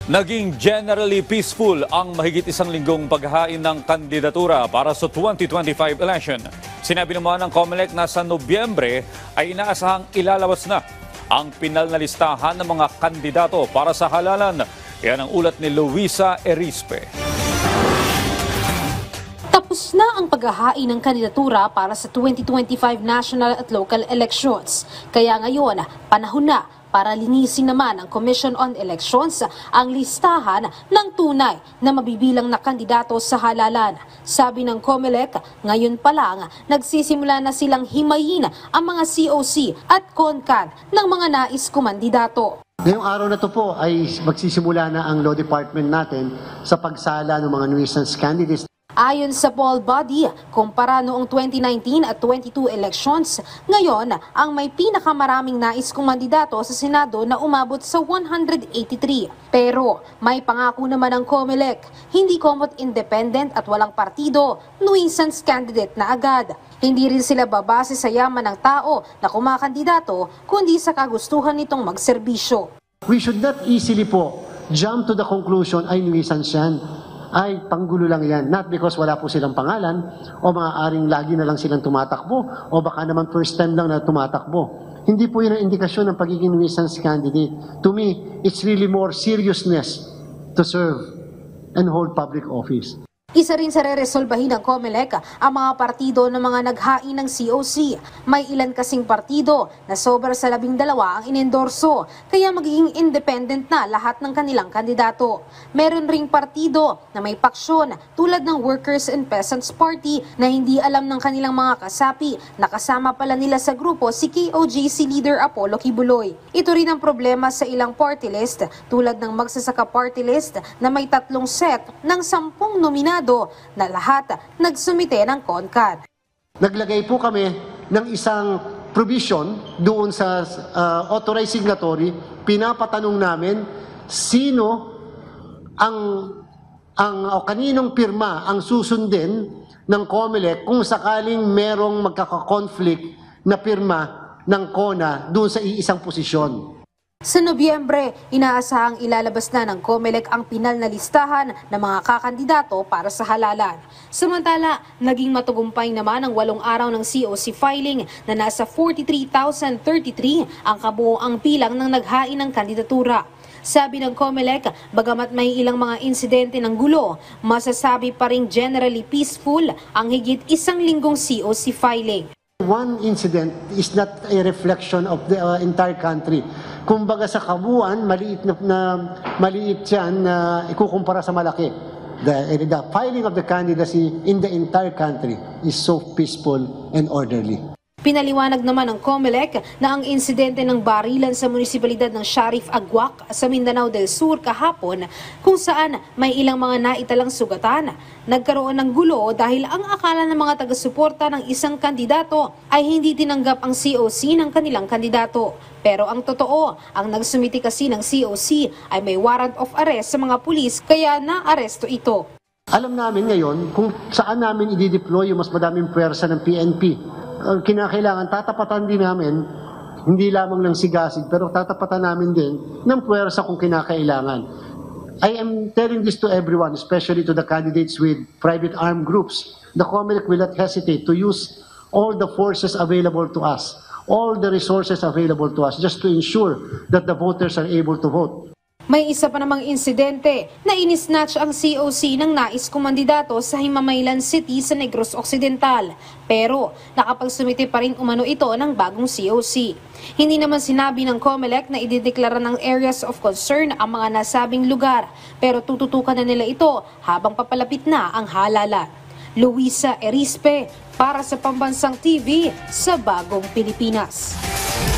Naging generally peaceful ang mahigit isang linggong paghahain ng kandidatura para sa 2025 election. Sinabi naman ng COMELEC na sa Nobyembre ay inaasahang ilalabas na ang pinal na listahan ng mga kandidato para sa halalan. Yan ang ulat ni Luisa Erispe. Tapos na ang paghahain ng kandidatura para sa 2025 national at local elections. Kaya ngayon, panahon na para linisin naman ng Commission on Elections ang listahan ng tunay na mabibilang na kandidato sa halalan. Sabi ng COMELEC, ngayon pa lang nagsisimula na silang himayin ang mga COC at CONCAD ng mga nais kumandidato. Ngayong araw na to po ay magsisimula na ang law department natin sa pagsala ng mga nuisance candidates. Ayon sa poll body, kumpara noong 2019 at 22 elections, ngayon ang may pinakamaraming nais kumandidato sa Senado na umabot sa 183. Pero may pangako naman ang COMELEC, hindi komot independent at walang partido, nuisance candidate na agad. Hindi rin sila babase sa yaman ng tao na kumakandidato, kundi sa kagustuhan nitong magserbisyo. We should not easily po jump to the conclusion ay nuisance yan. Ay, panggulo lang yan. Not because wala po silang pangalan o maaaring lagi na lang silang tumatakbo o baka naman first time lang na tumatakbo. Hindi po yun ang indikasyon ng pagiging nuisance candidate. To me, it's really more seriousness to serve and hold public office. Isa rin sa reresolbahin ng COMELEC ang mga partido ng mga naghain ng COC. May ilan kasing partido na sobra sa 12 ang inendorso, kaya magiging independent na lahat ng kanilang kandidato. Meron ring partido na may paksyon tulad ng Workers and Peasants Party na hindi alam ng kanilang mga kasapi na kasama pala nila sa grupo si KOJC leader Apollo Kibuloy. Ito rin ang problema sa ilang party list tulad ng Magsasaka Party List na may 3 set ng 10 nominado na lahat nagsumite ng CONCAD. Naglagay po kami ng isang provision doon sa authorized signatory. Pinapatanong namin sino o kaninong pirma ang susundin ng COMELEC kung sakaling merong magkaka-conflict na pirma ng CONA doon sa iisang posisyon. Sa Nobyembre, inaasahang ilalabas na ng COMELEC ang pinal na listahan ng mga kakandidato para sa halalan. Samantala, naging matagumpay naman ang 8 araw ng COC filing na nasa 43,033 ang kabuoang bilang ng naghain ng kandidatura. Sabi ng COMELEC, bagamat may ilang mga insidente ng gulo, masasabi pa ring generally peaceful ang higit 1 linggong COC filing. One incident is not a reflection of the entire country. Kumbaga sa kabuuan, maliit yan na ikukumpara sa malaki. The filing of the candidacy in the entire country is so peaceful and orderly. Pinaliwanag naman ng COMELEC na ang insidente ng barilan sa munisipalidad ng Sharif Agwak sa Mindanao del Sur kahapon kung saan may ilang mga naitalang sugatan. Nagkaroon ng gulo dahil ang akala ng mga taga-suporta ng isang kandidato ay hindi tinanggap ang COC ng kanilang kandidato. Pero ang totoo, ang nagsumiti kasi ng COC ay may warrant of arrest sa mga pulis kaya naaresto ito. Alam namin ngayon kung saan namin i-deploy yung mas madaming puwersa ng PNP. Kinakailangan tatapatan din namin, hindi lamang ng sigasig, pero tatapatan namin din ng puwersa kung kinakailangan. I am telling this to everyone, especially to the candidates with private armed groups. The COMELEC will not hesitate to use all the forces available to us, all the resources available to us, just to ensure that the voters are able to vote. May isa pa namang insidente na inisnatch ang COC ng nais kumandidato sa Himamaylan City sa Negros Occidental. Pero nakapagsumite pa rin umano ito ng bagong COC. Hindi naman sinabi ng COMELEC na idideklara ng areas of concern ang mga nasabing lugar. Pero tututukan na nila ito habang papalapit na ang halalan. Luisa Erispe para sa Pambansang TV sa Bagong Pilipinas.